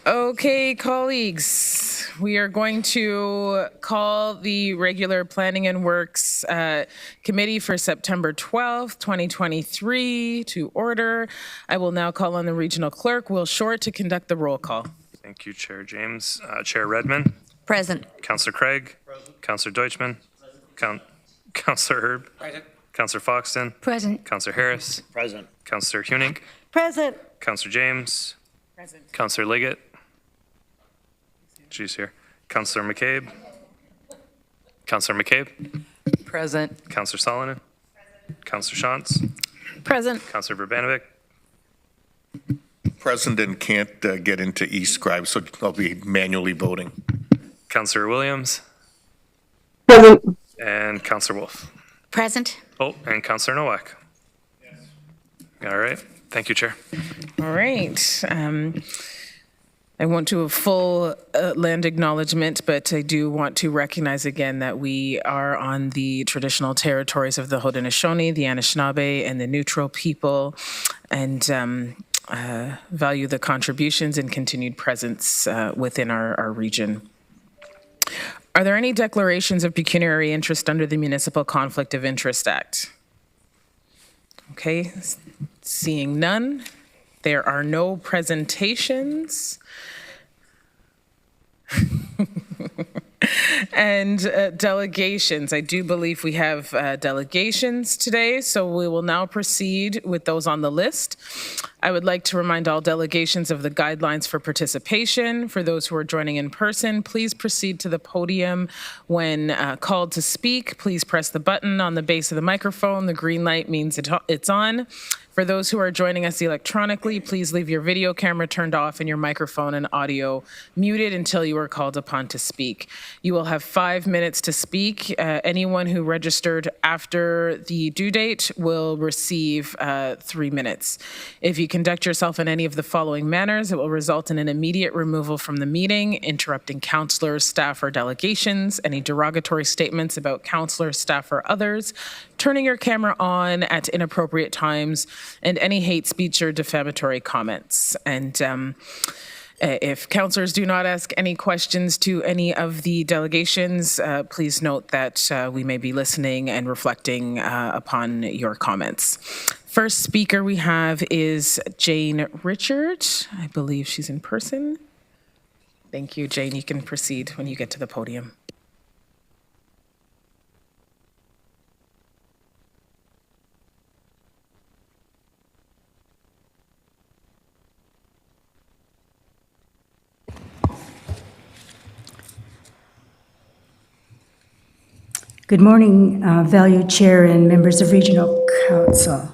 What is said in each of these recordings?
Okay, colleagues, we are going to call the regular Planning and Works Committee for September 12th, 2023 to order. I will now call on the Regional Clerk, Will Short, to conduct the roll call. Thank you, Chair James. Chair Redmond. Present. Councillor Craig. Present. Councillor Deutschman. Councillor Herb. Present. Councillor Foxton. Present. Councillor Harris. Present. Councillor Hunig. Present. Councillor James. Present. Councillor Liggett. She's here. Councillor McCabe. Councillor McCabe. Present. Councillor Solonen. Present. Councillor Shantz. Present. Councillor Verbanovic. Present and can't get into e-scribe, so I'll be manually voting. Councillor Williams. Present. And Councillor Wolf. Present. Oh, and Councillor Nowak. Yes. All right. Thank you, Chair. All right. I won't do a full land acknowledgement, but I do want to recognize again that we are on the traditional territories of the Haudenosaunee, the Anishinaabe, and the Neutral people, and value the contributions and continued presence within our region. Are there any declarations of pecuniary interest under the Municipal Conflict of Interest Act? Okay, seeing none. There are no presentations. And delegations. I do believe we have delegations today, so we will now proceed with those on the list. I would like to remind all delegations of the guidelines for participation. For those who are joining in person, please proceed to the podium when called to speak. Please press the button on the base of the microphone. The green light means it's on. For those who are joining us electronically, please leave your video camera turned off and your microphone and audio muted until you are called upon to speak. You will have 5 minutes to speak. Anyone who registered after the due date will receive 3 minutes. If you conduct yourself in any of the following manners, it will result in an immediate removal from the meeting, interrupting councillors, staff, or delegations, any derogatory statements about councillors, staff, or others, turning your camera on at inappropriate times, and any hate speech or defamatory comments. And if councillors do not ask any questions to any of the delegations, please note that we may be listening and reflecting upon your comments. First speaker we have is Jane Richard. I believe she's in person. Thank you, Jane. You can proceed when you get to the podium. Good morning, valued Chair and members of Regional Council.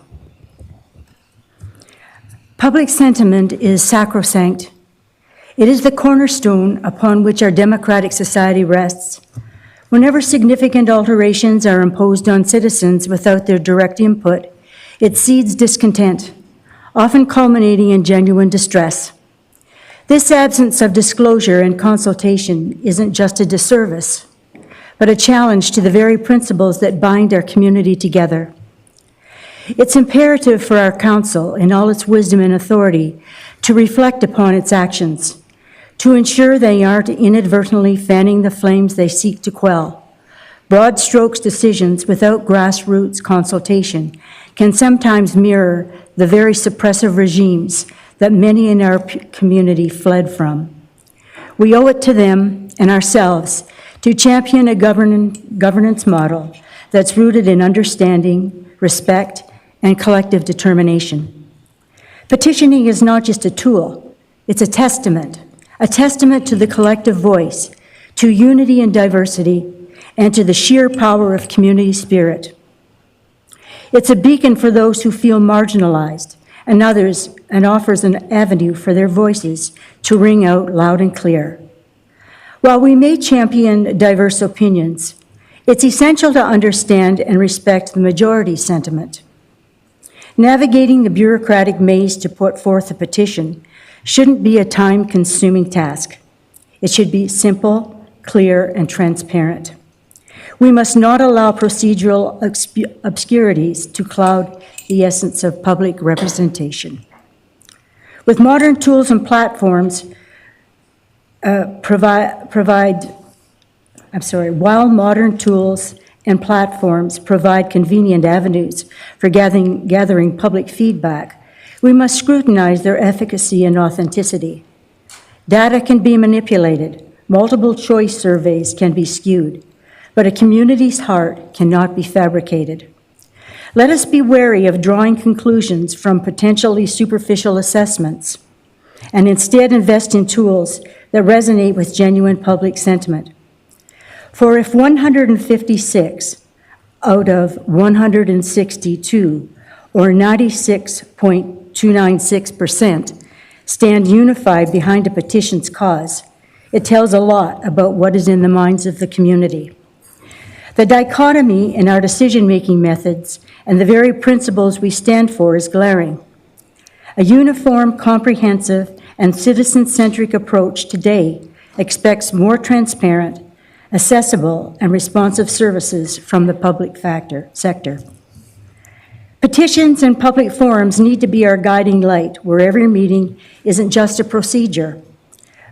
Public sentiment is sacrosanct. It is the cornerstone upon which our democratic society rests. Whenever significant alterations are imposed on citizens without their direct input, it seeds discontent, often culminating in genuine distress. This absence of disclosure and consultation isn't just a disservice, but a challenge to the very principles that bind our community together. It's imperative for our council, in all its wisdom and authority, to reflect upon its actions, to ensure they aren't inadvertently fanning the flames they seek to quell. Broad strokes decisions without grassroots consultation can sometimes mirror the very suppressive regimes that many in our community fled from. We owe it to them and ourselves to champion a governance model that's rooted in understanding, respect, and collective determination. Petitioning is not just a tool, it's a testament to the collective voice, to unity and diversity, and to the sheer power of community spirit. It's a beacon for those who feel marginalized and others, and offers an avenue for their voices to ring out loud and clear. While we may champion diverse opinions, it's essential to understand and respect the majority sentiment. Navigating the bureaucratic maze to put forth a petition shouldn't be a time-consuming task. It should be simple, clear, and transparent. We must not allow procedural obscurities to cloud the essence of public representation. With modern tools and platforms, while modern tools and platforms provide convenient avenues for gathering public feedback, we must scrutinize their efficacy and authenticity. Data can be manipulated, multiple choice surveys can be skewed, but a community's heart cannot be fabricated. Let us be wary of drawing conclusions from potentially superficial assessments and instead invest in tools that resonate with genuine public sentiment. For if 156 out of 162, or 96.296%, stand unified behind a petition's cause, it tells a lot about what is in the minds of the community. The dichotomy in our decision-making methods and the very principles we stand for is glaring. A uniform, comprehensive, and citizen-centric approach today expects more transparent, accessible, and responsive services from the public sector. Petitions and public forums need to be our guiding light, where every meeting isn't just a procedure,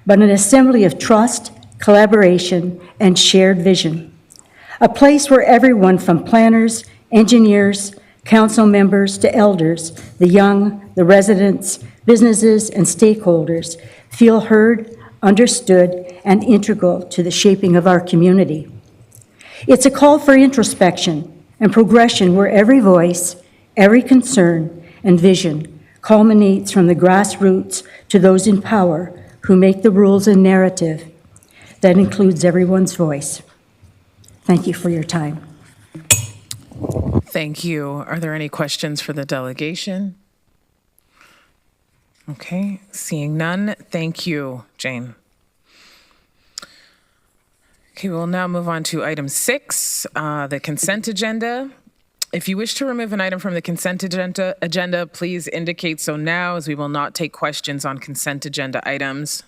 but an assembly of trust, collaboration, and shared vision. A place where everyone from planners, engineers, council members to elders, the young, the residents, businesses, and stakeholders feel heard, understood, and integral to the shaping of our community. It's a call for introspection and progression where every voice, every concern, and vision culminates from the grassroots to those in power who make the rules and narrative that includes everyone's voice. Thank you for your time. Thank you. Are there any questions for the delegation? Okay, seeing none. Thank you, Jane. Okay, we'll now move on to item 6, the consent agenda. If you wish to remove an item from the consent agenda, please indicate so now, as we will not take questions on consent agenda items.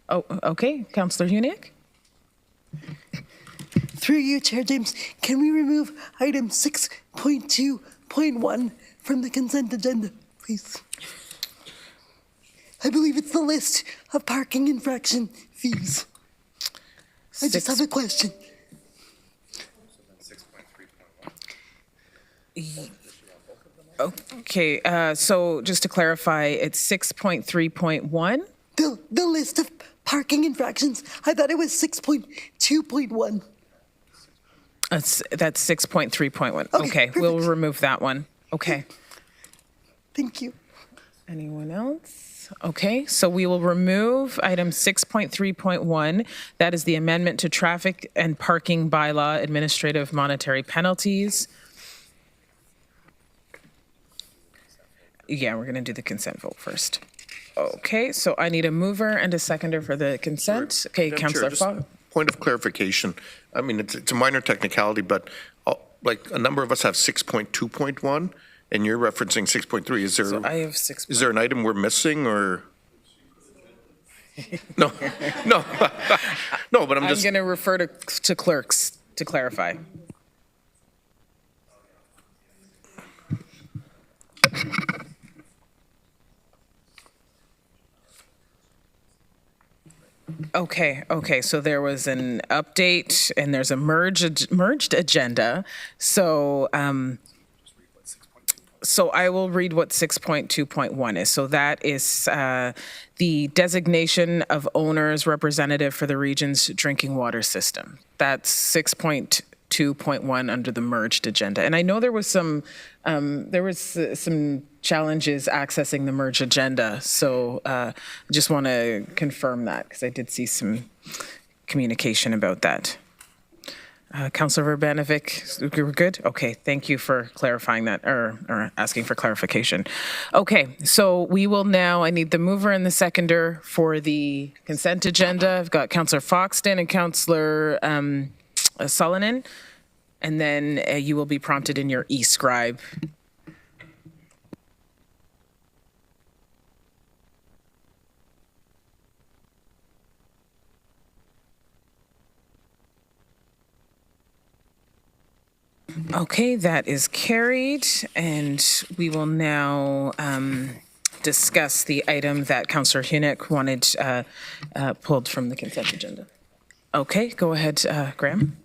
Oh, okay, Councillor Hunick. Through you, Chair James, can we remove item 6.2.1 from the consent agenda, please? I believe it's the list of parking infraction fees. I just have a question. Okay, so just to clarify, it's 6.3.1? The list of parking infractions. I thought it was 6.2.1. That's 6.3.1. Okay, perfect. we'll remove that one. Okay. Thank you. Anyone else? Okay, so we will remove item 6.3.1. That is the amendment to traffic and parking bylaw administrative monetary penalties. Yeah, we're going to do the consent vote first. Okay, so I need a mover and a seconder for the consent. Okay, Madam Chair, Councillor just Fogg. Point of clarification. I mean, it's a minor technicality, but like a number of us have 6.2.1 and you're referencing 6.3. Is there, So I have 6. is there an item we're missing or? No, no, no, but I'm I'm just. going to refer to clerks to clarify. Okay, so there was an update and there's a merged agenda. So I will read what 6.2.1 is. So that is the designation of owners representative for the region's drinking water system. That's 6.2.1 under the merged agenda. And I know there was some challenges accessing the merged agenda. So I just want to confirm that because I did see some communication about that. Councillor Urbanovic, we're good? Okay, thank you for clarifying that, or asking for clarification. Okay, so we will now, I need the mover and the seconder for the consent agenda. I've got Councillor Foxton and Councillor Sullivan, and then you will be prompted in your e-scribe. Okay, that is carried, and we will now discuss the item that Councillor Hunick wanted pulled from the consent agenda. Okay, go ahead, Graham.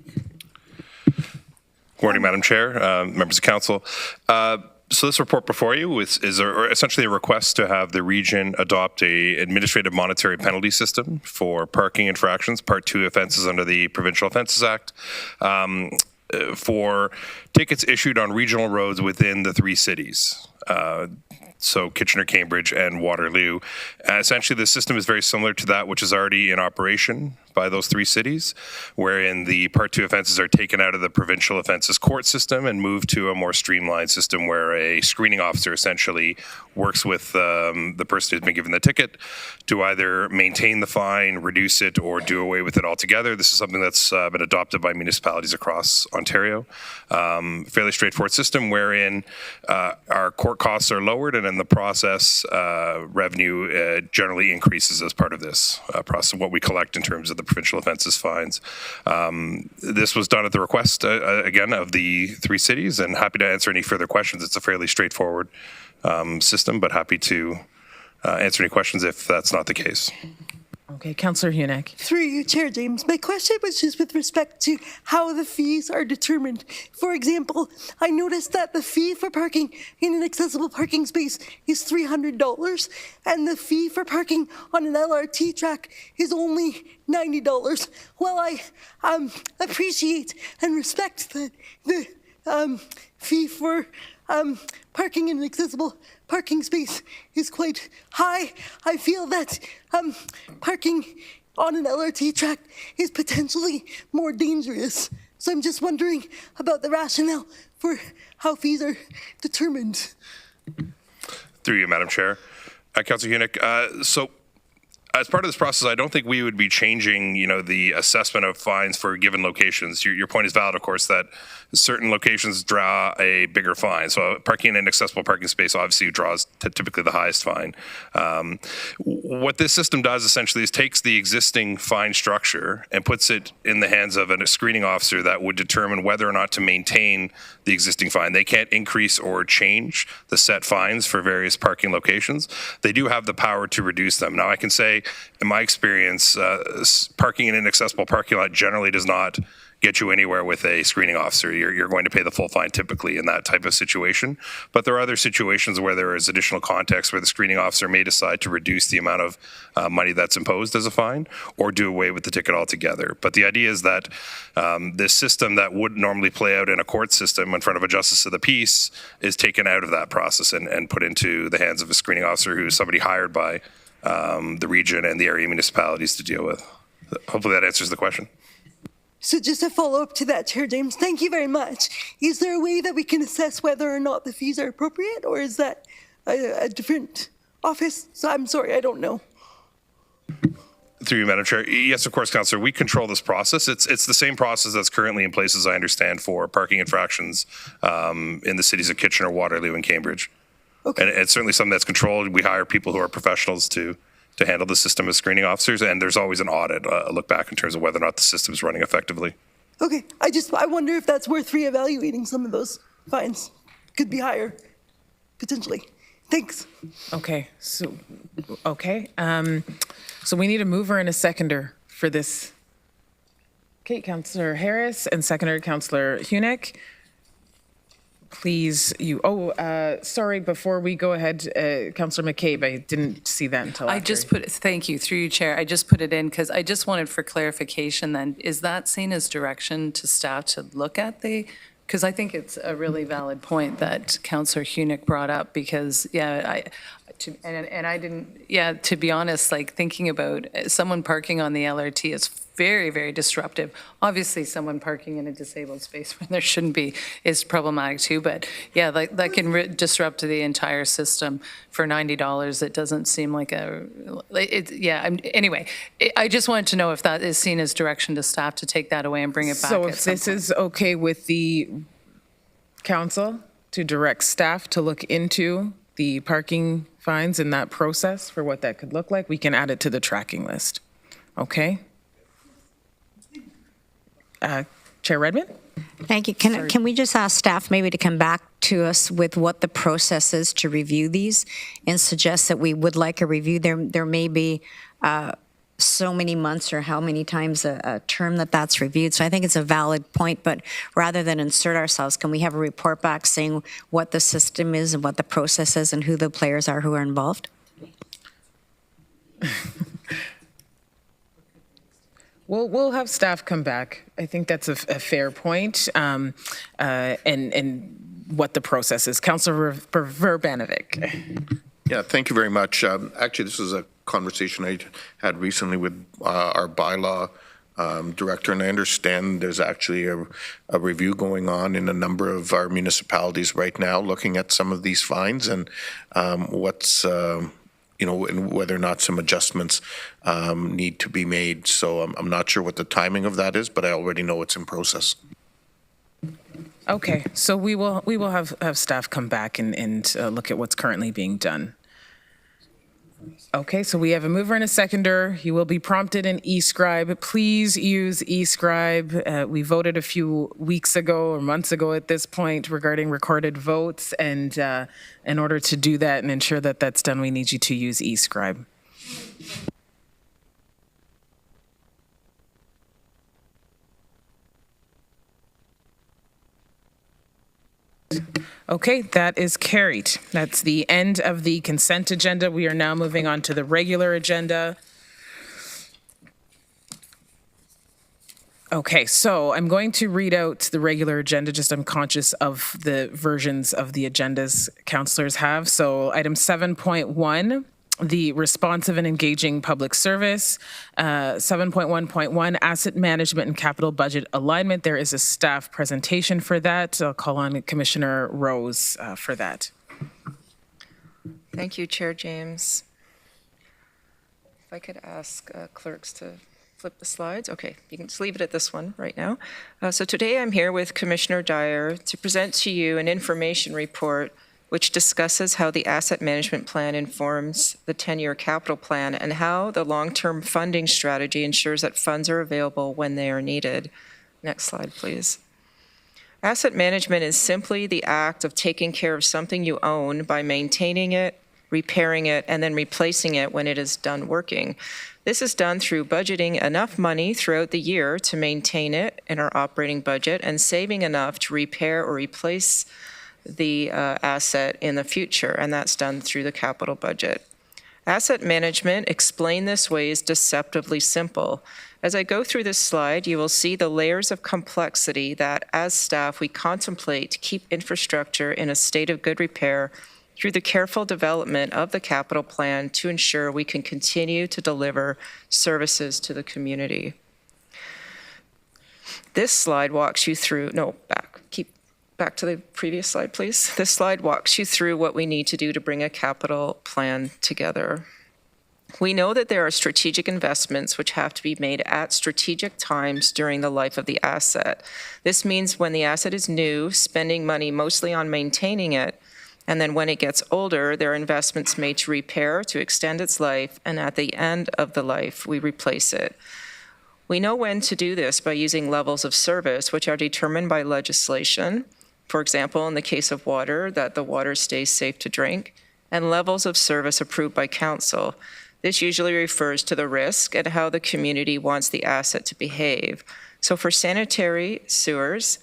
Good morning, Madam Chair, members of council. So this report before you is essentially a request to have the region adopt a administrative monetary penalty system for parking infractions, Part 2 offences under the Provincial Offences Act, for tickets issued on regional roads within the 3 cities. So Kitchener, Cambridge, and Waterloo. Essentially, the system is very similar to that which is already in operation by those 3 cities, wherein the Part 2 offences are taken out of the provincial offences court system and moved to a more streamlined system where a screening officer essentially works with the person who's been given the ticket to either maintain the fine, reduce it, or do away with it altogether. This is something that's been adopted by municipalities across Ontario. Fairly straightforward system wherein our court costs are lowered, and in the process, revenue generally increases as part of this process, what we collect in terms of the provincial offences fines. This was done at the request, again, of the 3 cities, and happy to answer any further questions. It's a fairly straightforward system, but happy to answer any questions if that's not the case. Okay, Councillor Hunick. Through you, Chair James, my question was just with respect to how the fees are determined. For example, I noticed that the fee for parking in an accessible parking space is $300, and the fee for parking on an LRT track is only $90. While I appreciate and respect the fee for parking in an accessible parking space is quite high, I feel that parking on an LRT track is potentially more dangerous. So I'm just wondering about the rationale for how fees are determined. Through you, Madam Chair. Councillor Hunick, so as part of this process, I don't think we would be changing, the assessment of fines for given locations. Your point is valid, of course, that certain locations draw a bigger fine. So parking in an accessible parking space obviously draws typically the highest fine. What this system does essentially is takes the existing fine structure and puts it in the hands of a screening officer that would determine whether or not to maintain the existing fine. They can't increase or change the set fines for various parking locations. They do have the power to reduce them. Now, I can say, in my experience, parking in an accessible parking lot generally does not get you anywhere with a screening officer. You're going to pay the full fine typically in that type of situation. But there are other situations where there is additional context where the screening officer may decide to reduce the amount of money that's imposed as a fine or do away with the ticket altogether. But the idea is that this system that would normally play out in a court system in front of a justice of the peace is taken out of that process and put into the hands of a screening officer who is somebody hired by the region and the area municipalities to deal with. Hopefully that answers the question. So just a follow-up to that, Chair James, thank you very much. Is there a way that we can assess whether or not the fees are appropriate, or is that a different office? So I'm sorry, I don't know. Through you, Madam Chair. Yes, of course, Councillor. We control this process. It's the same process that's currently in place, as I understand, for parking infractions in the cities of Kitchener, Waterloo, and Cambridge. Okay. And it's certainly something that's controlled. We hire people who are professionals to handle the system as screening officers, and there's always an audit, a look back in terms of whether or not the system is running effectively. Okay, I wonder if that's worth reevaluating. Some of those fines could be higher, potentially. Thanks. Okay, so we need a mover and a seconder for this. Okay, Councillor Harris and seconder Councillor Hunick. Please, sorry, before we go ahead, Councillor McCabe, I didn't see that until after. I just put it, thank you, through you, Chair. I just put it in because I just wanted for clarification then. Is that seen as direction to staff to look at because I think it's a really valid point that Councillor Hunick brought up because, I didn't, to be honest, like thinking about someone parking on the LRT is very, very disruptive. Obviously, someone parking in a disabled space when there shouldn't be is problematic too, but yeah, that can disrupt the entire system for $90. It doesn't seem like anyway, I just wanted to know if that is seen as direction to staff to take that away and bring it back. So if this is okay with the council to direct staff to look into the parking fines in that process for what that could look like, we can add it to the tracking list. Okay? Chair Redmond? Thank you. Can we just ask staff maybe to come back to us with what the process is to review these and suggest that we would like a review? There may be so many months or how many times a term that's reviewed. So I think it's a valid point, but rather than insert ourselves, can we have a report back saying what the system is and what the process is and who the players are who are involved? We'll have staff come back. I think that's a fair point, and what the process is. Councillor Verbanovic. Yeah, thank you very much. Actually, this is a conversation I had recently with our bylaw director, and I understand there's actually a review going on in a number of our municipalities right now, looking at some of these fines and what's and whether or not some adjustments need to be made. So I'm not sure what the timing of that is, but I already know it's in process. Okay, so we will have staff come back and look at what's currently being done. Okay, so we have a mover and a seconder. You will be prompted in eScribe. Please use eScribe. We voted a few weeks ago or months ago at this point regarding recorded votes, and in order to do that and ensure that that's done, we need you to use eScribe. Okay, that is carried. That's the end of the consent agenda. We are now moving on to the regular agenda. Okay, so I'm going to read out the regular agenda, just I'm conscious of the versions of the agendas councillors have. So item 7.1, the responsive and engaging public service. 7.1.1, asset management and capital budget alignment. There is a staff presentation for that. I'll call on Commissioner Rose for that. Thank you, Chair James. If I could ask clerks to flip the slides. Okay, you can just leave it at this one right now. So today I'm here with Commissioner Dyer to present to you an information report which discusses how the asset management plan informs the 10-year capital plan and how the long-term funding strategy ensures that funds are available when they are needed. Next slide, please. Asset management is simply the act of taking care of something you own by maintaining it, repairing it, and then replacing it when it is done working. This is done through budgeting enough money throughout the year to maintain it in our operating budget and saving enough to repair or replace the asset in the future, and that's done through the capital budget. Asset management, explained this way, is deceptively simple. As I go through this slide, you will see the layers of complexity that, as staff, we contemplate to keep infrastructure in a state of good repair through the careful development of the capital plan to ensure we can continue to deliver services to the community. This slide walks you through, back to the previous slide, please. This slide walks you through what we need to do to bring a capital plan together. We know that there are strategic investments which have to be made at strategic times during the life of the asset. This means when the asset is new, spending money mostly on maintaining it, and then when it gets older, there are investments made to repair, to extend its life, and at the end of the life, we replace it. We know when to do this by using levels of service, which are determined by legislation. For example, in the case of water, that the water stays safe to drink, and levels of service approved by council. This usually refers to the risk and how the community wants the asset to behave. So for sanitary sewers,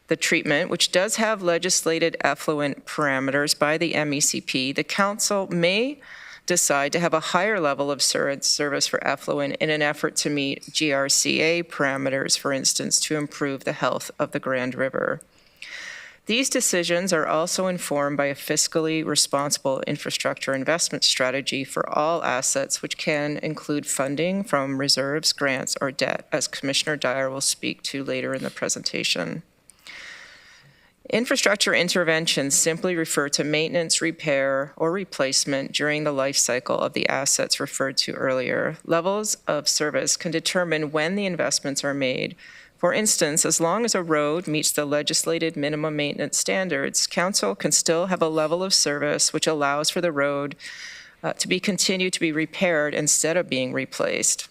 the treatment, which does have legislated effluent parameters by the MECP, the council may decide to have a higher level of service for effluent in an effort to meet GRCA parameters, for instance, to improve the health of the Grand River. These decisions are also informed by a fiscally responsible infrastructure investment strategy for all assets, which can include funding from reserves, grants, or debt, as Commissioner Dyer will speak to later in the presentation. Infrastructure interventions simply refer to maintenance, repair, or replacement during the life cycle of the assets referred to earlier. Levels of service can determine when the investments are made. For instance, as long as a road meets the legislated minimum maintenance standards, council can still have a level of service which allows for the road to be continued to be repaired instead of being replaced.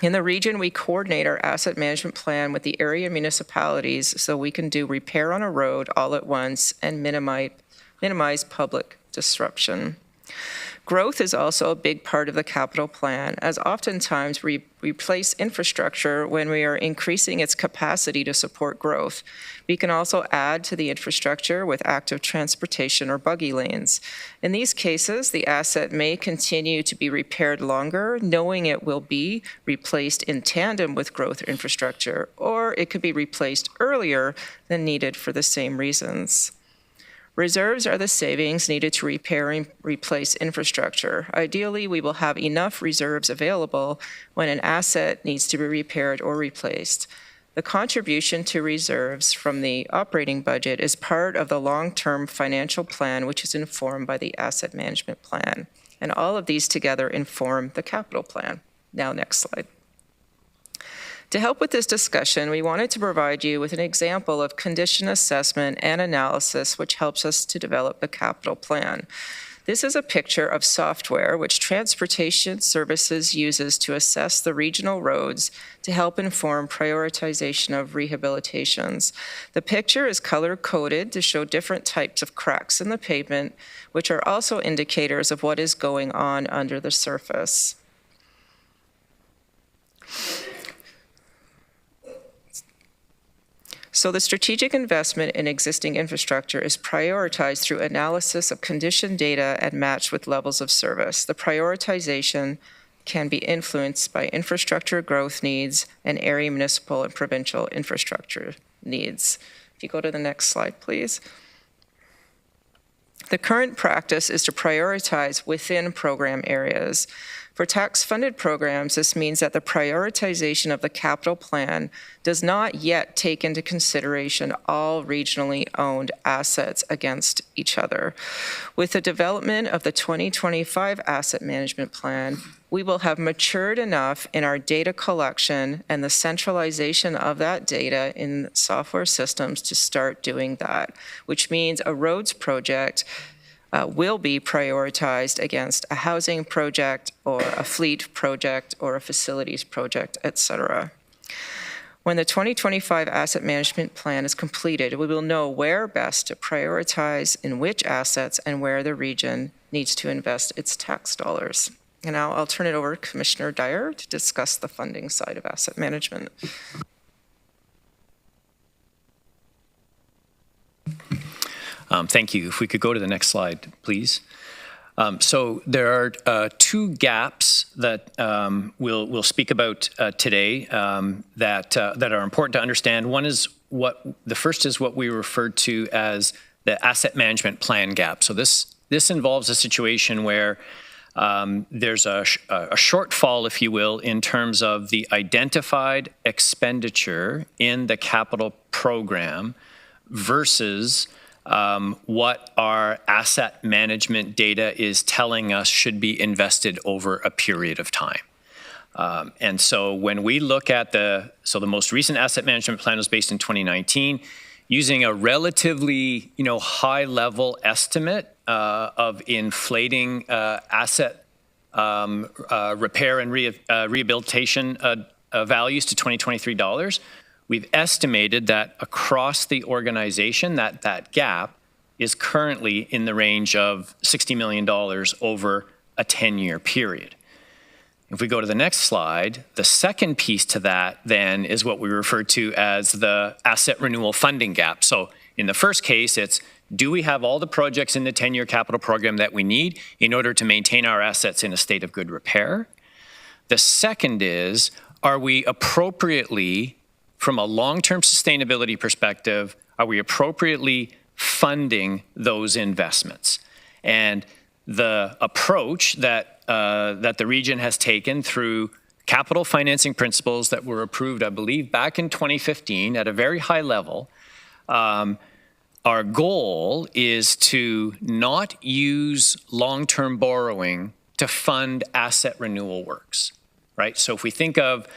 In the region, we coordinate our asset management plan with the area municipalities so we can do repair on a road all at once and minimize public disruption. Growth is also a big part of the capital plan, as oftentimes we replace infrastructure when we are increasing its capacity to support growth. We can also add to the infrastructure with active transportation or buggy lanes. In these cases, the asset may continue to be repaired longer, knowing it will be replaced in tandem with growth infrastructure, or it could be replaced earlier than needed for the same reasons. Reserves are the savings needed to repair and replace infrastructure. Ideally, we will have enough reserves available when an asset needs to be repaired or replaced. The contribution to reserves from the operating budget is part of the long-term financial plan, which is informed by the asset management plan. And all of these together inform the capital plan. Now, next slide. To help with this discussion, we wanted to provide you with an example of condition assessment and analysis, which helps us to develop the capital plan. This is a picture of software which Transportation Services uses to assess the regional roads to help inform prioritization of rehabilitations. The picture is color-coded to show different types of cracks in the pavement, which are also indicators of what is going on under the surface. So the strategic investment in existing infrastructure is prioritized through analysis of condition data and matched with levels of service. The prioritization can be influenced by infrastructure growth needs and area municipal and provincial infrastructure needs. If you go to the next slide, please. The current practice is to prioritize within program areas. For tax-funded programs, this means that the prioritization of the capital plan does not yet take into consideration all regionally owned assets against each other. With the development of the 2025 asset management plan, we will have matured enough in our data collection and the centralization of that data in software systems to start doing that, which means a roads project will be prioritized against a housing project or a fleet project or a facilities project, etc. When the 2025 asset management plan is completed, we will know where best to prioritize in which assets and where the region needs to invest its tax dollars. And now I'll turn it over to Commissioner Dyer to discuss the funding side of asset management. Thank you. If we could go to the next slide, please. So there are two gaps that we'll speak about today that are important to understand. One is the first is what we referred to as the asset management plan gap. So this involves a situation where there's a shortfall, if you will, in terms of the identified expenditure in the capital program versus what our asset management data is telling us should be invested over a period of time. And so when we look at the most recent asset management plan was based in 2019, using a relatively high level estimate of inflating asset repair and rehabilitation values to $2023. We've estimated that across the organization that gap is currently in the range of $60 million over a 10-year period. If we go to the next slide, the second piece to that then is what we refer to as the asset renewal funding gap. So in the first case, it's do we have all the projects in the 10-year capital program that we need in order to maintain our assets in a state of good repair? The second is, are we appropriately, from a long-term sustainability perspective, are we appropriately funding those investments? And the approach that the region has taken through capital financing principles that were approved, I believe, back in 2015 at a very high level, our goal is to not use long-term borrowing to fund asset renewal works, right? So if we think of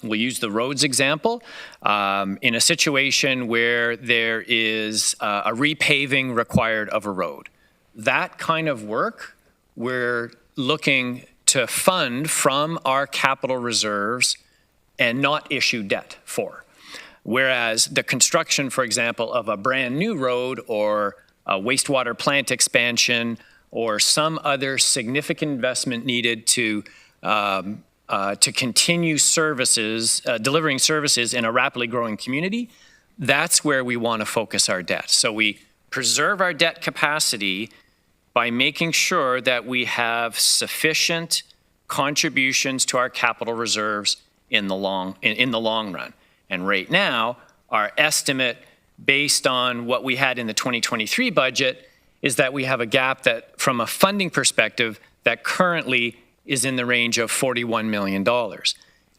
we'll use the roads example. In a situation where there is a repaving required of a road, that kind of work, we're looking to fund from our capital reserves and not issue debt for. Whereas the construction, for example, of a brand new road or a wastewater plant expansion or some other significant investment needed to continue services, delivering services in a rapidly growing community, that's where we want to focus our debt. So we preserve our debt capacity by making sure that we have sufficient contributions to our capital reserves in the long run. And right now, our estimate based on what we had in the 2023 budget is that we have a gap that, from a funding perspective, that currently is in the range of $41 million.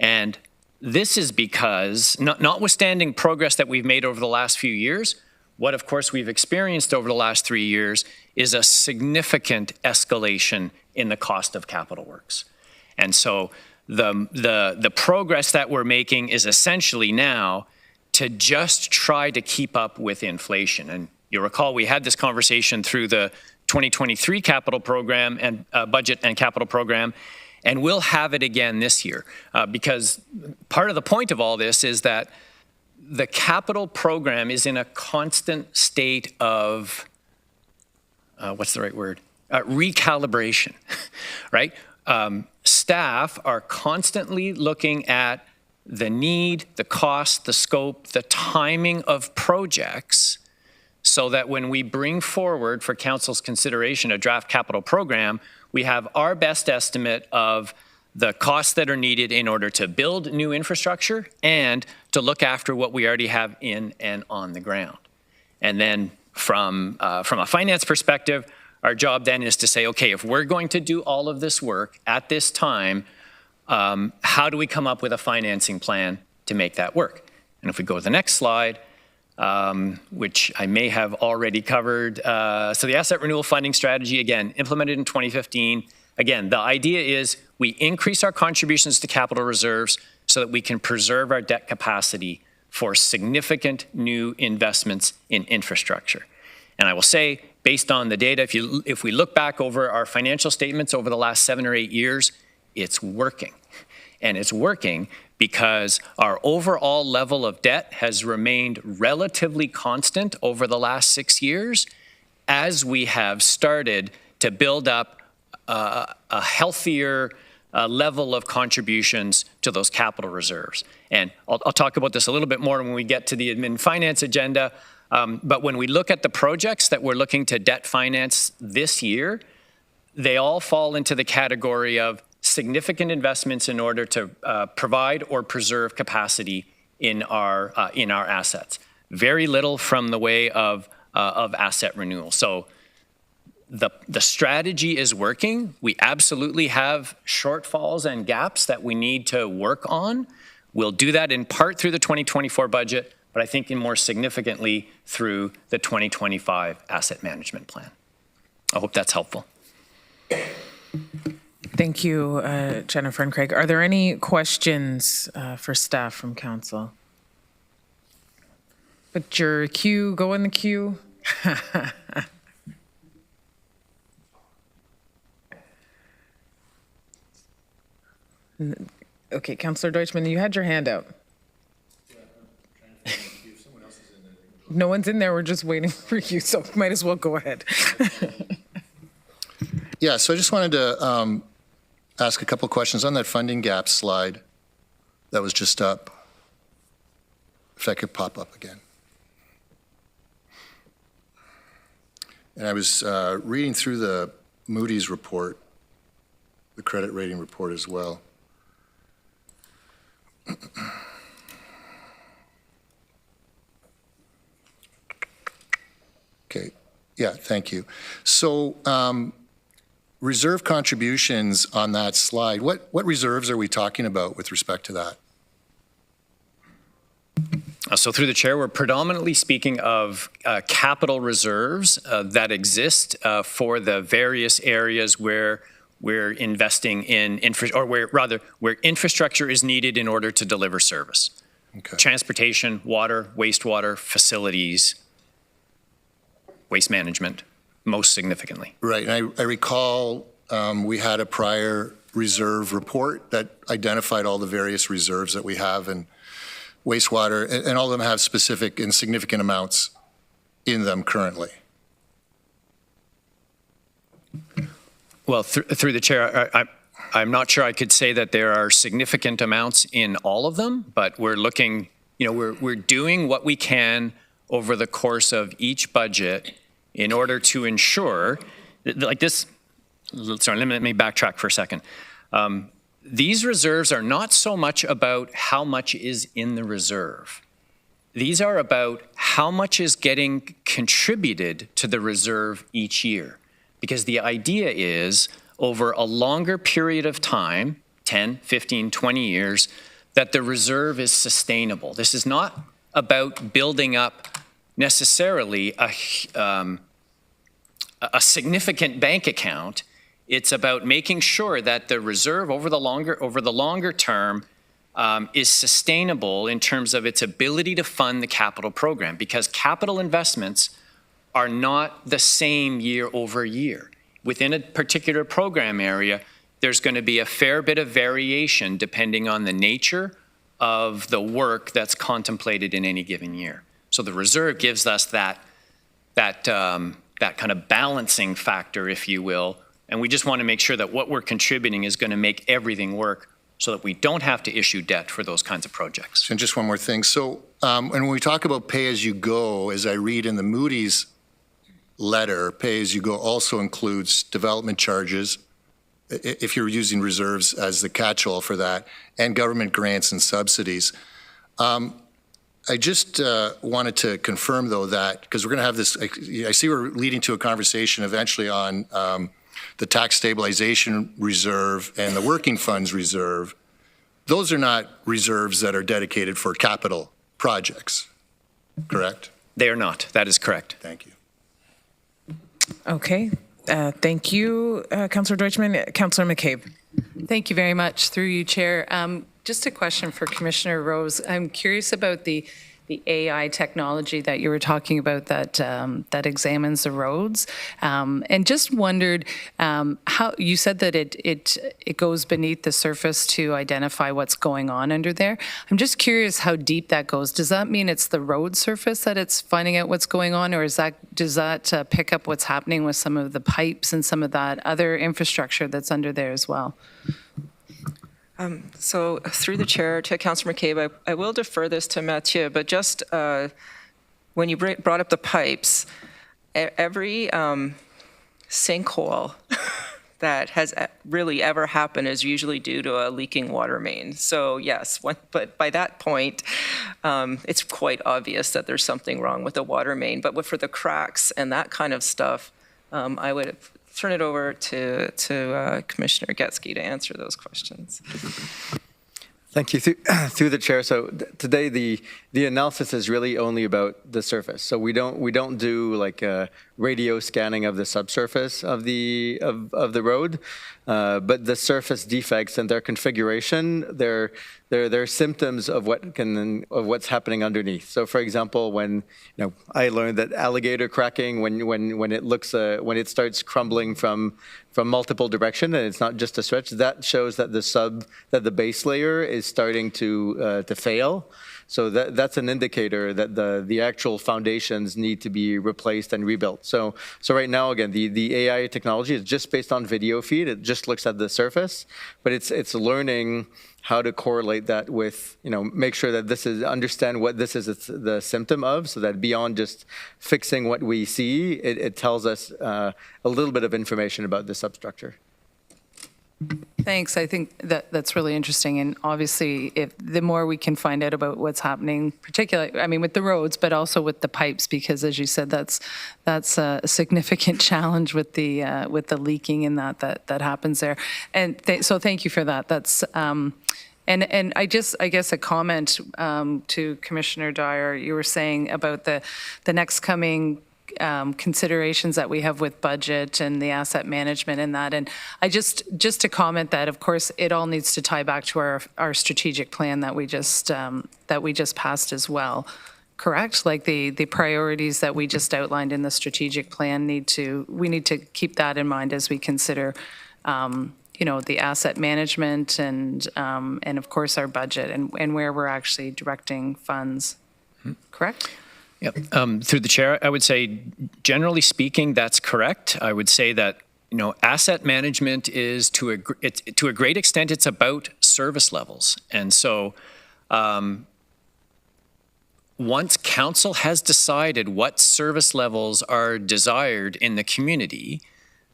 And this is because, notwithstanding progress that we've made over the last few years, what of course we've experienced over the last 3 years is a significant escalation in the cost of capital works. And so the progress that we're making is essentially now to just try to keep up with inflation. And you'll recall we had this conversation through the 2023 capital program and budget and capital program, and we'll have it again this year because part of the point of all this is that the capital program is in a constant state of, what's the right word? Recalibration, right? Staff are constantly looking at the need, the cost, the scope, the timing of projects so that when we bring forward for council's consideration a draft capital program, we have our best estimate of the costs that are needed in order to build new infrastructure and to look after what we already have in and on the ground. And then from a finance perspective, our job then is to say, okay, if we're going to do all of this work at this time, how do we come up with a financing plan to make that work? And if we go to the next slide, which I may have already covered. So the asset renewal funding strategy, again, implemented in 2015. Again, the idea is we increase our contributions to capital reserves so that we can preserve our debt capacity for significant new investments in infrastructure. And I will say, based on the data, if we look back over our financial statements over the last 7 or 8 years, it's working. And it's working because our overall level of debt has remained relatively constant over the last 6 years as we have started to build up a healthier level of contributions to those capital reserves. And I'll talk about this a little bit more when we get to the admin finance agenda. But when we look at the projects that we're looking to debt finance this year, they all fall into the category of significant investments in order to provide or preserve capacity in our assets. Very little from the way of asset renewal. So the strategy is working. We absolutely have shortfalls and gaps that we need to work on. We'll do that in part through the 2024 budget, but I think more significantly through the 2025 asset management plan. I hope that's helpful. Thank you, Jennifer and Craig. Are there any questions for staff from council? Put your queue, go in the queue. Okay, Councillor Deutschman, you had your hand out. No one's in there, we're just waiting for you, so might as well go ahead. Yeah, so I just wanted to ask a couple questions on that funding gap slide that was just up. If that could pop up again. And I was reading through the Moody's report, the credit rating report as well. Okay, yeah, thank you. So reserve contributions on that slide, what reserves are we talking about with respect to that? So through the chair, we're predominantly speaking of capital reserves that exist for the various areas where we're investing in where infrastructure is needed in order to deliver service. Okay. Transportation, water, wastewater, facilities, waste management, most significantly. Right, and I recall we had a prior reserve report that identified all the various reserves that we have in wastewater, and all of them have specific and significant amounts in them currently. Well, through the chair, I'm not sure I could say that there are significant amounts in all of them, but we're looking, we're doing what we can over the course of each budget in order to ensure, like this, sorry, let me backtrack for a second. These reserves are not so much about how much is in the reserve. These are about how much is getting contributed to the reserve each year. Because the idea is, over a longer period of time, 10, 15, 20 years, that the reserve is sustainable. This is not about building up necessarily a significant bank account. It's about making sure that the reserve over the longer term is sustainable in terms of its ability to fund the capital program, because capital investments are not the same year over year. Within a particular program area, there's going to be a fair bit of variation depending on the nature of the work that's contemplated in any given year. So the reserve gives us that kind of balancing factor, if you will, and we just want to make sure that what we're contributing is going to make everything work so that we don't have to issue debt for those kinds of projects. And just one more thing. So, and when we talk about pay-as-you-go, as I read in the Moody's letter, pay-as-you-go also includes development charges, if you're using reserves as the catch-all for that, and government grants and subsidies. I just wanted to confirm, though, that, because we're going to have this, I see we're leading to a conversation eventually on the tax stabilization reserve and the working funds reserve. Those are not reserves that are dedicated for capital projects, correct? They are not. That is correct. Thank you. Okay. Thank you, Councillor Deutschmann. Councillor McCabe. Thank you very much. Through you, Chair. Just a question for Commissioner Rose. I'm curious about the AI technology that you were talking about that examines the roads, and just wondered how you said that it goes beneath the surface to identify what's going on under there. I'm just curious how deep that goes. Does that mean it's the road surface that it's finding out what's going on, or does that pick up what's happening with some of the pipes and some of that other infrastructure that's under there as well? So through the chair to Councillor McCabe, I will defer this to Mathieu, but just when you brought up the pipes, every sinkhole that has really ever happened is usually due to a leaking water main. So yes, but by that point, it's quite obvious that there's something wrong with the water main. But for the cracks and that kind of stuff, I would turn it over to Commissioner Getsky to answer those questions. Thank you. Through the chair. So today the analysis is really only about the surface. So we don't do like a radio scanning of the subsurface of the road, but the surface defects and their configuration, they're symptoms of what's happening underneath. So for example, when I learned that alligator cracking, when it starts crumbling from multiple directions, and it's not just a stretch, that shows that the base layer is starting to fail. So that's an indicator that the actual foundations need to be replaced and rebuilt. So right now, again, the AI technology is just based on video feed. It just looks at the surface, but it's learning how to correlate that with, make sure that understand what this is the symptom of, so that beyond just fixing what we see, it tells us a little bit of information about the substructure. Thanks. I think that's really interesting. And obviously, the more we can find out about what's happening, particularly, with the roads, but also with the pipes, because as you said, that's a significant challenge with the leaking and that happens there. And so thank you for that. That's and I guess a comment to Commissioner Dyer. You were saying about the next coming considerations that we have with budget and the asset management and that. And I just to comment that, of course, it all needs to tie back to our strategic plan that we just passed as well. Correct? Like the priorities that we just outlined in the strategic plan we need to keep that in mind as we consider the asset management and of course our budget and where we're actually directing funds. Correct? Yep. Through the chair, I would say, generally speaking, that's correct. I would say that asset management is to a great extent, it's about service levels, and so. Once council has decided what service levels are desired in the community,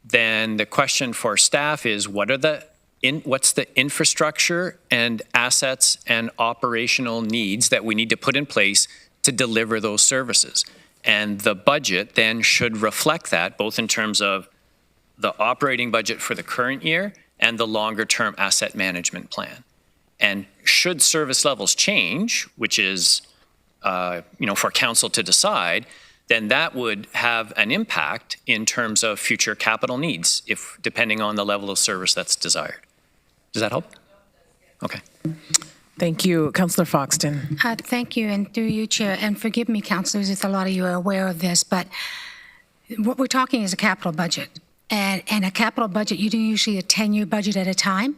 then the question for staff is what's the infrastructure and assets and operational needs that we need to put in place to deliver those services. And the budget then should reflect that, both in terms of the operating budget for the current year and the longer-term asset management plan. And should service levels change, which is for council to decide, then that would have an impact in terms of future capital needs, depending on the level of service that's desired. Does that help? Okay. Thank you. Councillor Foxton. Thank you, and through you, Chair, and forgive me, councillors, if a lot of you are aware of this, but what we're talking is a capital budget. And a capital budget, you do usually a 10-year budget at a time.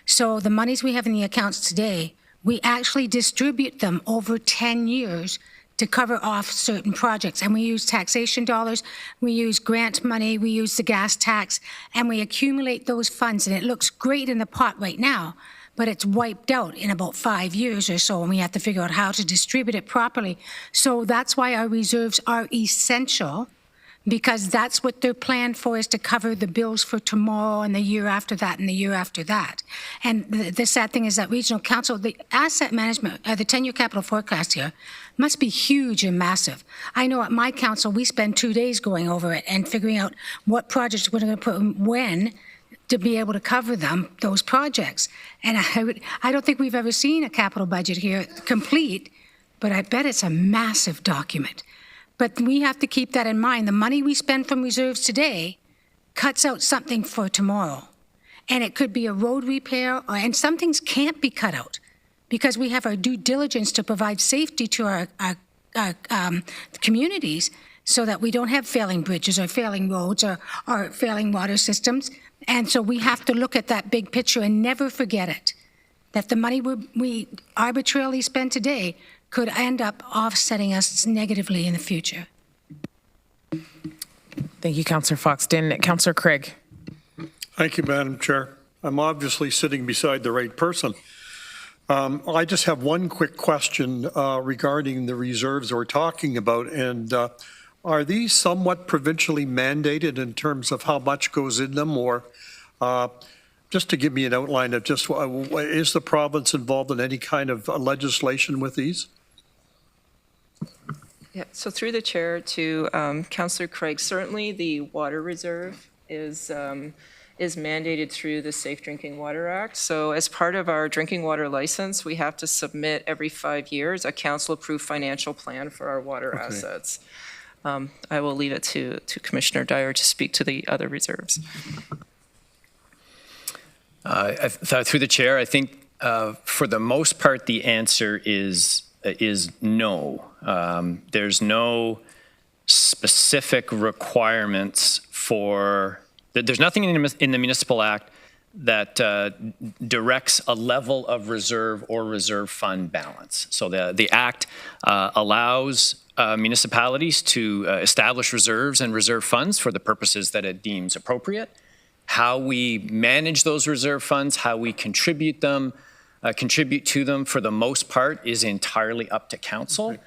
So the monies we have in the accounts today, we actually distribute them over 10 years to cover off certain projects. And we use taxation dollars, we use grant money, we use the gas tax, and we accumulate those funds. And it looks great in the pot right now, but it's wiped out in about 5 years or so, and we have to figure out how to distribute it properly. So that's why our reserves are essential, because that's what they're planned for, is to cover the bills for tomorrow and the year after that and the year after that. And the sad thing is that regional council, the asset management, the 10-year capital forecast here must be huge and massive. I know at my council, we spend 2 days going over it and figuring out what projects we're going to put when to be able to cover those projects. And I don't think we've ever seen a capital budget here complete, but I bet it's a massive document. But we have to keep that in mind. The money we spend from reserves today cuts out something for tomorrow. And it could be a road repair, and some things can't be cut out because we have our due diligence to provide safety to our communities so that we don't have failing bridges or failing roads or failing water systems. And so we have to look at that big picture and never forget it, that the money we arbitrarily spend today could end up offsetting us negatively in the future. Thank you, Councillor Foxton. Councillor Craig. Thank you, Madam Chair. I'm obviously sitting beside the right person. I just have one quick question regarding the reserves we're talking about, and are these somewhat provincially mandated in terms of how much goes in them, or just to give me an outline of just, is the province involved in any kind of legislation with these? Yeah, so through the chair to Councillor Craig, certainly the water reserve is mandated through the Safe Drinking Water Act. So as part of our drinking water license, we have to submit every 5 years a council-approved financial plan for our water assets. I will leave it to Commissioner Dyer to speak to the other reserves. Through the chair, I think for the most part the answer is no. There's no specific requirements for. There's nothing in the Municipal Act that directs a level of reserve or reserve fund balance. So the Act allows municipalities to establish reserves and reserve funds for the purposes that it deems appropriate. How we manage those reserve funds, how we contribute to them for the most part is entirely up to council,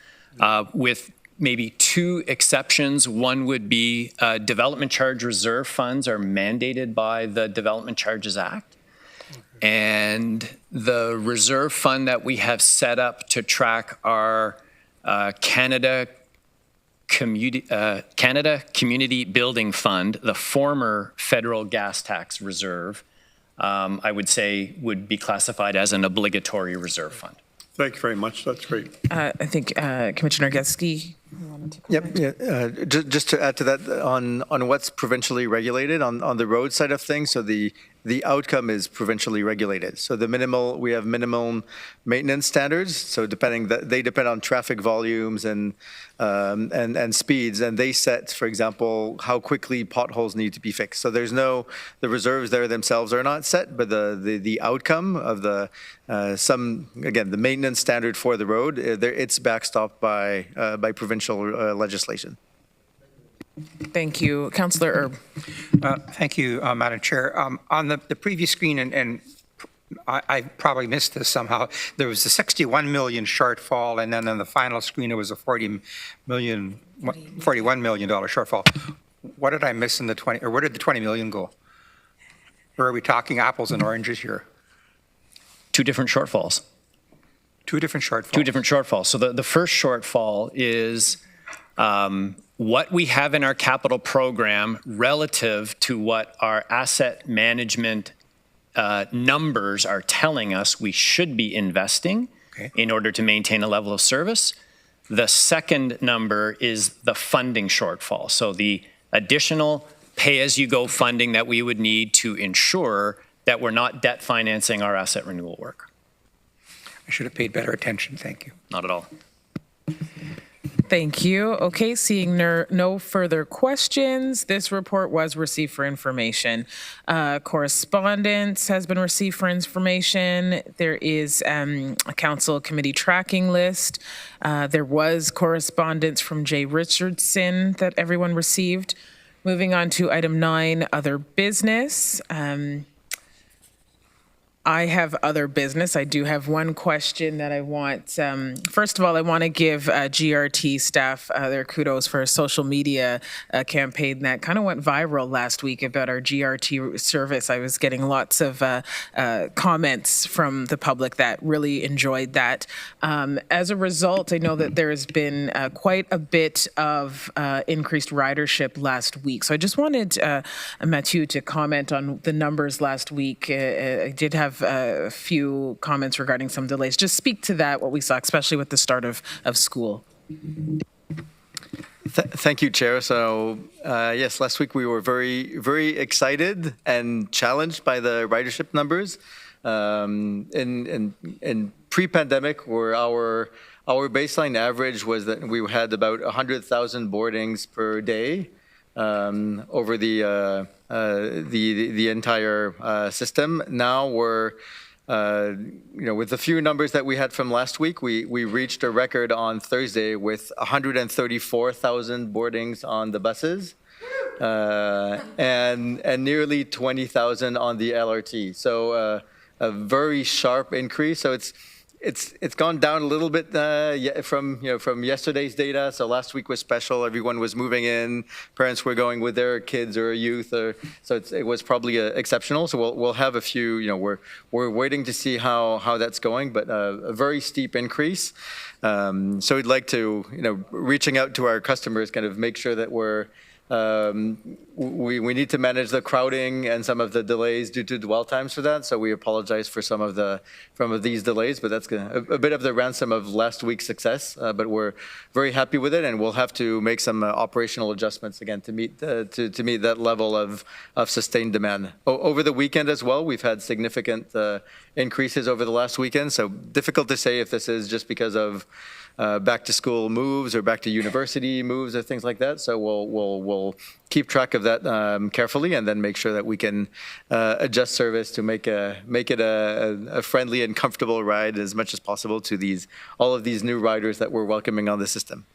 with maybe two exceptions. One would be development charge reserve funds are mandated by the Development Charges Act. And the reserve fund that we have set up to track our Canada Community Building Fund, the former federal gas tax reserve, I would say would be classified as an obligatory reserve fund. Thank you very much. That's great. I think Commissioner Geske. Yep. Yeah. Just to add to that, on what's provincially regulated on the road side of things. So the outcome is provincially regulated. So we have minimum maintenance standards. So they depend on traffic volumes and speeds, and they set, for example, how quickly potholes need to be fixed. So the reserves there themselves are not set, but the outcome of the maintenance standard for the road, it's backstopped by provincial legislation. Thank you. Councillor Erb. Thank you, Madam Chair. On the previous screen, and I probably missed this somehow, there was a 61 million shortfall, and then on the final screen, it was a $41 million shortfall. What did I miss in the 20, or where did the 20 million go? Or are we talking apples and oranges here? Two different shortfalls. Two different shortfalls. Two different shortfalls. So the first shortfall is what we have in our capital program relative to what our asset management numbers are telling us we should be investing in order to maintain a level of service. The second number is the funding shortfall. So the additional pay-as-you-go funding that we would need to ensure that we're not debt financing our asset renewal work. I should have paid better attention. Thank you. Not at all. Thank you. Okay, seeing no further questions, this report was received for information. Correspondence has been received for information. There is a council committee tracking list. There was correspondence from Jay Richardson that everyone received. Moving on to item 9, other business. I have other business. I do have one question that I want. First of all, I want to give GRT staff their kudos for a social media campaign that kind of went viral last week about our GRT service. I was getting lots of comments from the public that really enjoyed that. As a result, I know that there has been quite a bit of increased ridership last week. So I just wanted Mathieu to comment on the numbers last week. I did have a few comments regarding some delays. Just speak to that, what we saw, especially with the start of school. Thank you, Chair. So yes, last week we were very, very excited and challenged by the ridership numbers. In pre-pandemic, where our baseline average was that we had about 100,000 boardings per day over the entire system. Now we're, with the few numbers that we had from last week, we reached a record on Thursday with 134,000 boardings on the buses and nearly 20,000 on the LRT. So a very sharp increase. So it's gone down a little bit from yesterday's data. So last week was special. Everyone was moving in. Parents were going with their kids or youth. So it was probably exceptional. So we'll have a few. We're waiting to see how that's going. But a very steep increase. So we'd like to reaching out to our customers, kind of make sure that we need to manage the crowding and some of the delays due to dwell times for that. So we apologize for some of these delays, but that's a bit of the ransom of last week's success. But we're very happy with it, and we'll have to make some operational adjustments again to meet that level of sustained demand. Over the weekend as well, we've had significant increases over the last weekend. So difficult to say if this is just because of back to school moves or back to university moves or things like that. So we'll keep track of that carefully, and then make sure that we can adjust service to make it a friendly and comfortable ride as much as possible to all of these new riders that we're welcoming on the system.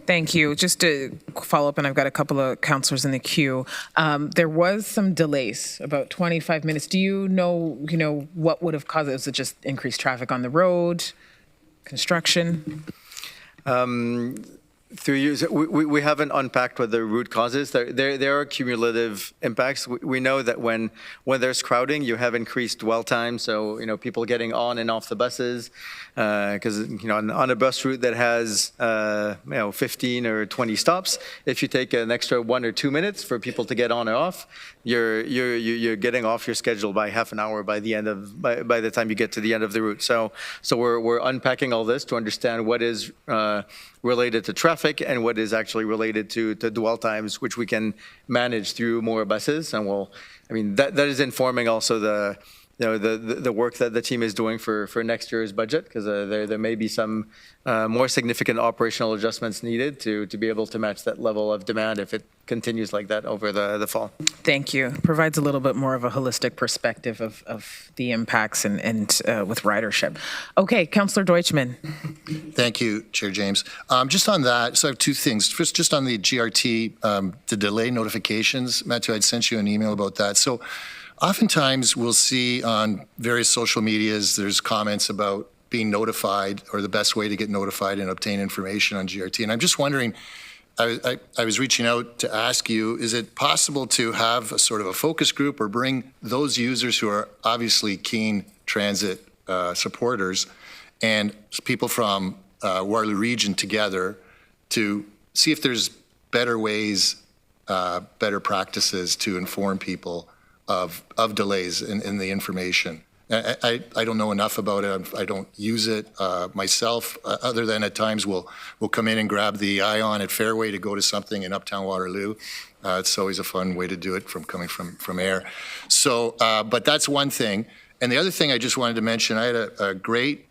Thank you. Just to follow up, and I've got a couple of councillors in the queue. There was some delays, about 25 minutes. Do you know what would have caused it? Was it just increased traffic on the road? Construction? Through years, we haven't unpacked what the root causes. There are cumulative impacts. We know that when there's crowding, you have increased dwell time. So people getting on and off the buses, because on a bus route that has 15 or 20 stops, if you take an extra 1 or 2 minutes for people to get on or off, you're getting off your schedule by half an hour by the time you get to the end of the route. So we're unpacking all this to understand what is related to traffic traffic and what is actually related to dwell times, which we can manage through more buses. And that is informing also the work that the team is doing for next year's budget, because there may be some more significant operational adjustments needed to be able to match that level of demand if it continues like that over the fall. Thank you. Provides a little bit more of a holistic perspective of the impacts and with ridership. Okay, Councillor Deutschman. Thank you, Chair James. Just on that, so I have two things. First, just on the GRT, the delay notifications. Matthew, I'd sent you an email about that. So oftentimes we'll see on various social medias, there's comments about being notified or the best way to get notified and obtain information on GRT. And I'm just wondering, I was reaching out to ask you, is it possible to have a sort of a focus group or bring those users who are obviously keen transit supporters and people from Waterloo Region together to see if there's better ways, better practices to inform people of delays in the information? I don't know enough about it. I don't use it myself, other than at times we'll come in and grab the Ion at Fairway to go to something in Uptown Waterloo. It's always a fun way to do it coming from air. So, but that's one thing. And the other thing I just wanted to mention, I had a great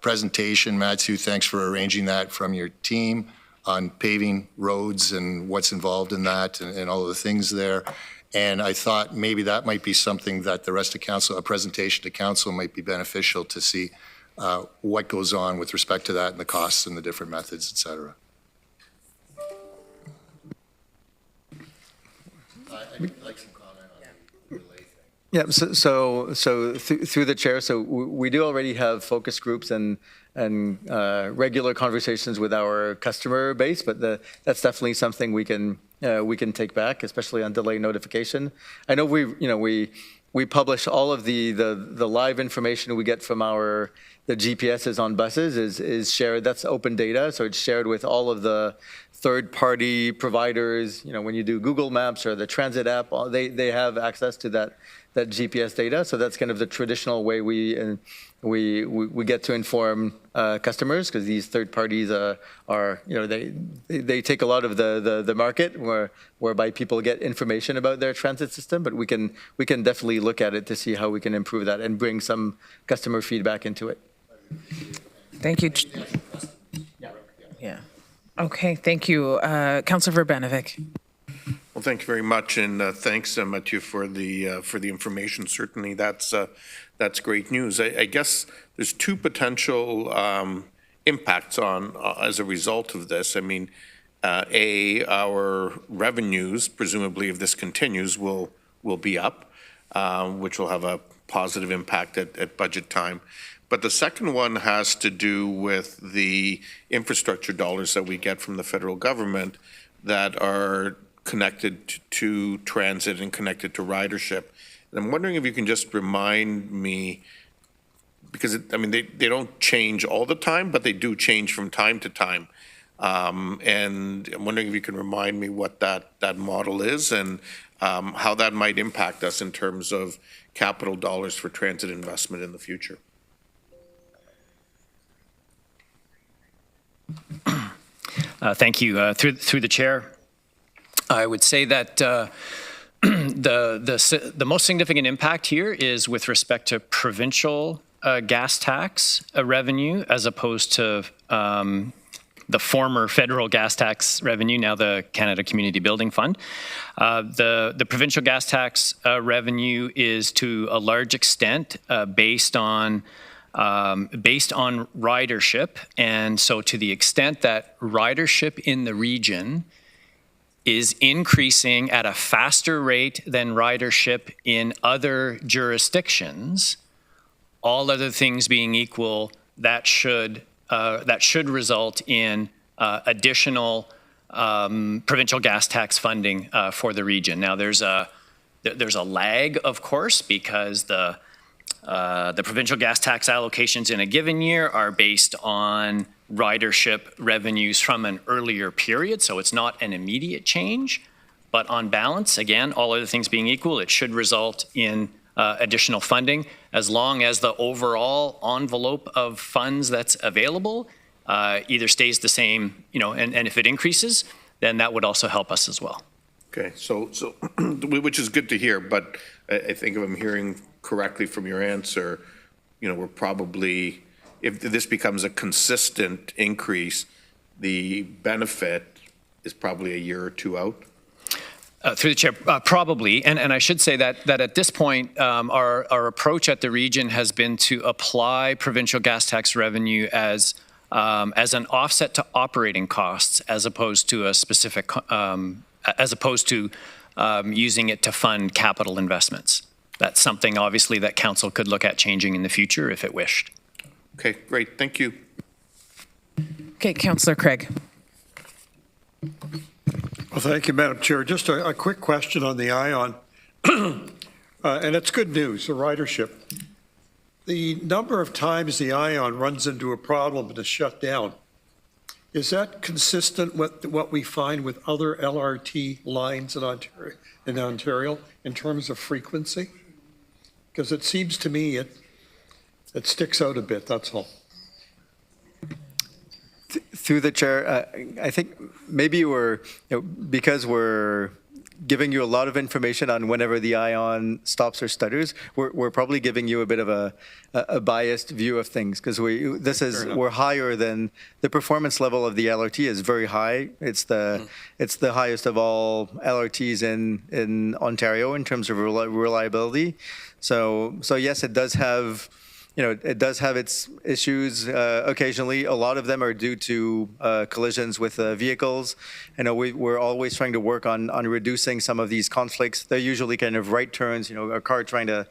presentation, Matthew, thanks for arranging that, from your team on paving roads and what's involved in that and all of the things there. And I thought maybe that might be something that the rest of council, a presentation to council, might be beneficial to see what goes on with respect to that and the costs and the different methods, et cetera. I'd like some comment on the delay thing. Yeah, so through the chair, so we do already have focus groups and regular conversations with our customer base, but that's definitely something we can take back, especially on delay notification. I know we publish all of the live information we get from the GPSs on buses is shared. That's open data, so it's shared with all of the third-party providers. When you do Google Maps or the transit app, they have access to that GPS data. So that's kind of the traditional way we get to inform customers, because these third parties they take a lot of the market whereby people get information about their transit system. But we can definitely look at it to see how we can improve that and bring some customer feedback into it. Thank you. Yeah. Okay. Thank you, Councillor Verbanovic. Well, thank you very much, and thanks, Mathieu, for the information. Certainly, that's great news. I guess there's two potential impacts as a result of this. I mean, our revenues, presumably, if this continues, will be up, which will have a positive impact at budget time. But the second one has to do with the infrastructure dollars that we get from the federal government that are connected to transit and connected to ridership. And I'm wondering if you can just remind me, because they don't change all the time, but they do change from time to time. And I'm wondering if you can remind me what that model is and how that might impact us in terms of capital dollars for transit investment in the future. Thank you. Through the chair, I would say that the most significant impact here is with respect to provincial gas tax revenue, as opposed to the former federal gas tax revenue, now the Canada Community Building Fund. The provincial gas tax revenue is to a large extent based on ridership, and so to the extent that ridership in the region is increasing at a faster rate than ridership in other jurisdictions, all other things being equal, that should result in additional provincial gas tax funding for the region. Now, there's a lag, of course, because the provincial gas tax allocations in a given year are based on ridership revenues from an earlier period, so it's not an immediate change. But on balance, again, all other things being equal, it should result in additional funding, as long as the overall envelope of funds that's available either stays the same, and if it increases, then that would also help us as well. Okay, so which is good to hear, but I think if I'm hearing correctly from your answer, we're probably, if this becomes a consistent increase, the benefit is probably a year or two out? Through the chair, probably, and I should say that at this point, our approach at the region has been to apply provincial gas tax revenue as an offset to operating costs, as opposed to a specific, using it to fund capital investments. That's something, obviously, that council could look at changing in the future if it wished. Okay, great, thank you. Okay, Councillor Craig. Well, thank you, Madam Chair. Just a quick question on the ION. And it's good news, the ridership. The number of times the ION runs into a problem and is shut down, is that consistent with what we find with other LRT lines in Ontario in terms of frequency? Because it seems to me it sticks out a bit, that's all. Through the chair, I think maybe because we're giving you a lot of information on whenever the ION stops or stutters, we're probably giving you a bit of a biased view of things, because we're higher than the performance level of the LRT is very high. It's the highest of all LRTs in Ontario in terms of reliability. So yes, it does have. It does have its issues occasionally. A lot of them are due to collisions with vehicles. I know we're always trying to work on reducing some of these conflicts. They're usually kind of right turns, a car trying to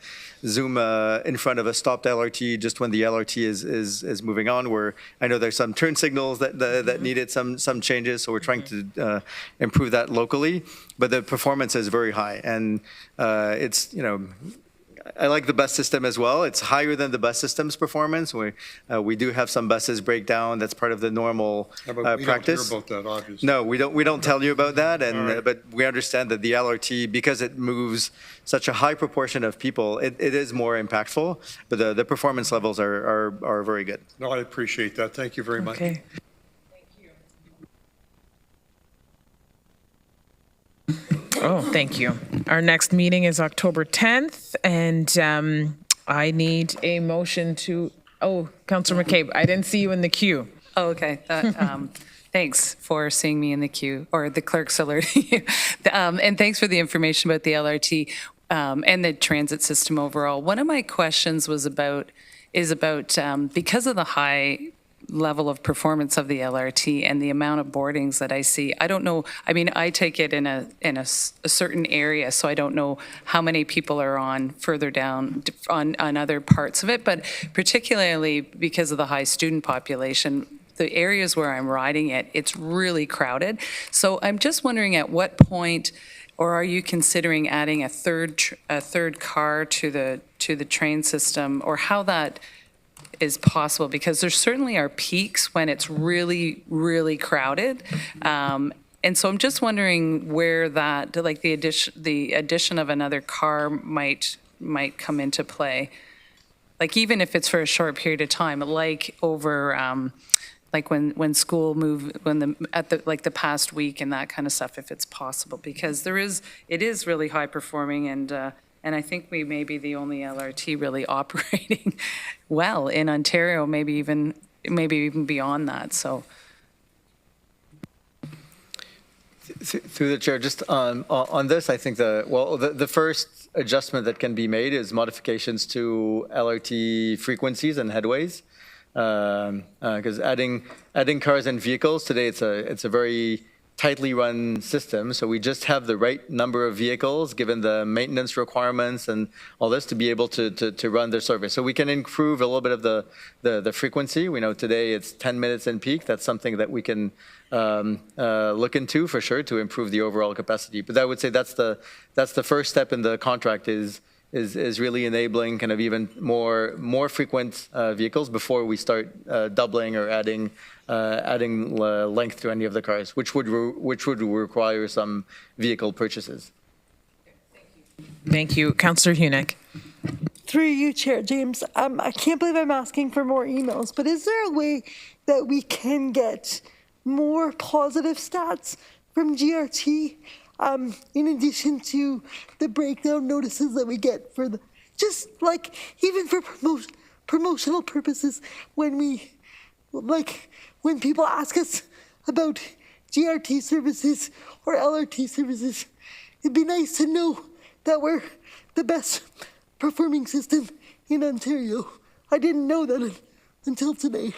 zoom in front of a stopped LRT just when the LRT is moving on. Where I know there's some turn signals that needed some changes, so we're trying to improve that locally. But the performance is very high, and it's I like the bus system as well. It's higher than the bus system's performance. We do have some buses break down. That's part of the normal practice. We don't hear about that, obviously. No, we don't tell you about that. And but we understand that the LRT, because it moves such a high proportion of people, it is more impactful. But the performance levels are very good. No, I appreciate that. Thank you very much. Okay. Oh, thank you. Our next meeting is October 10th, and I need a motion to, Councillor McCabe, I didn't see you in the queue. Oh, okay. Thanks for seeing me in the queue, or the clerk's alerting you. And thanks for the information about the LRT and the transit system overall. One of my questions is about because of the high level of performance of the LRT and the amount of boardings that I see. I don't know. I mean, I take it in a certain area, so I don't know how many people are on further down on other parts of it. But particularly because of the high student population, the areas where I'm riding it, it's really crowded. So I'm just wondering at what point, or are you considering adding a third car to the train system, or how that is possible? Because there certainly are peaks when it's really, really crowded. And so I'm just wondering where that, like the addition of another car might come into play. Like even if it's for a short period of time, like over, like when school the past week and that kind of stuff, if it's possible, because it is really high performing, and I think we may be the only LRT really operating well in Ontario, maybe even beyond that. So, through the chair, just on this, I think the first adjustment that can be made is modifications to LRT frequencies and headways, because adding cars and vehicles today, it's a very tightly run system, so we just have the right number of vehicles given the maintenance requirements and all this to be able to run their service. So we can improve a little bit of the frequency. We know today it's 10 minutes in peak. That's something that we can look into for sure to improve the overall capacity. But I would say that's the first step in the contract is really enabling kind of even more frequent vehicles before we start doubling or adding length to any of the cars, which would require some vehicle purchases. Thank you. Councillor Hunick. Through you, Chair James, I can't believe I'm asking for more emails, but is there a way that we can get more positive stats from GRT in addition to the breakdown notices that we get for the, just like even for promotional purposes when we, like when people ask us about GRT services or LRT services, it'd be nice to know that we're the best performing system in Ontario. I didn't know that until today.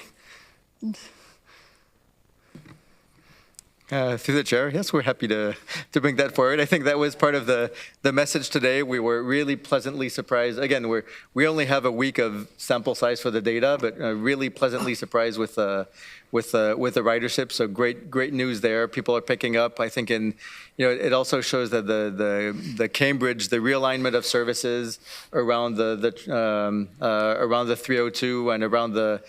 Through the chair, yes, we're happy to bring that forward. I think that was part of the message today. We were really pleasantly surprised. Again, we only have a week of sample size for the data, but really pleasantly surprised with the ridership. So great news there. People are picking up. I think it also shows that the Cambridge, the realignment of services around around the 302 and around the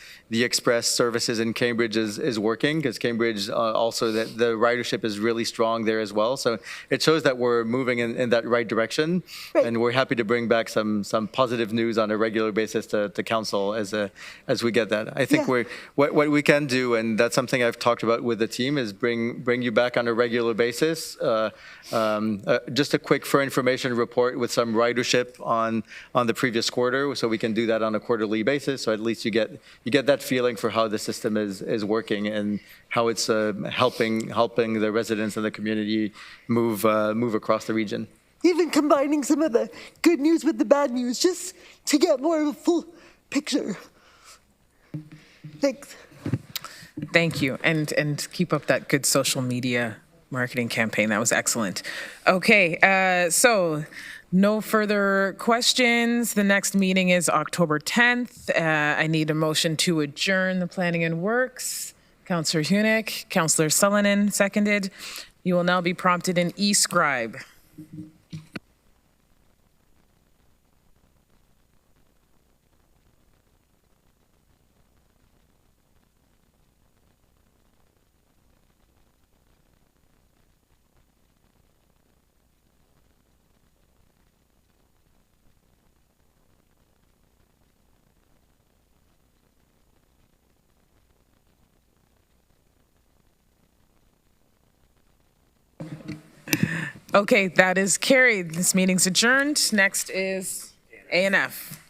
express services in Cambridge is working, because Cambridge also that the ridership is really strong there as well. So it shows that we're moving in that right direction, and we're happy to bring back some positive news on a regular basis to council as we get that. I think what we can do, and that's something I've talked about with the team, is bring you back on a regular basis. Just a quick for information report with some ridership on the previous quarter, so we can do that on a quarterly basis. So at least you get that feeling for how the system is working and how it's helping the residents and the community move across the region. Even combining some of the good news with the bad news, just to get more of a full picture. Thanks. Thank you, and keep up that good social media marketing campaign. That was excellent. Okay, so no further questions. The next meeting is October 10th. I need a motion to adjourn the Planning and Works. Councillor Hunick, Councillor Sullivan, seconded. You will now be prompted in e-scribe. Okay, that is carried. This meeting's adjourned. Next is A&F.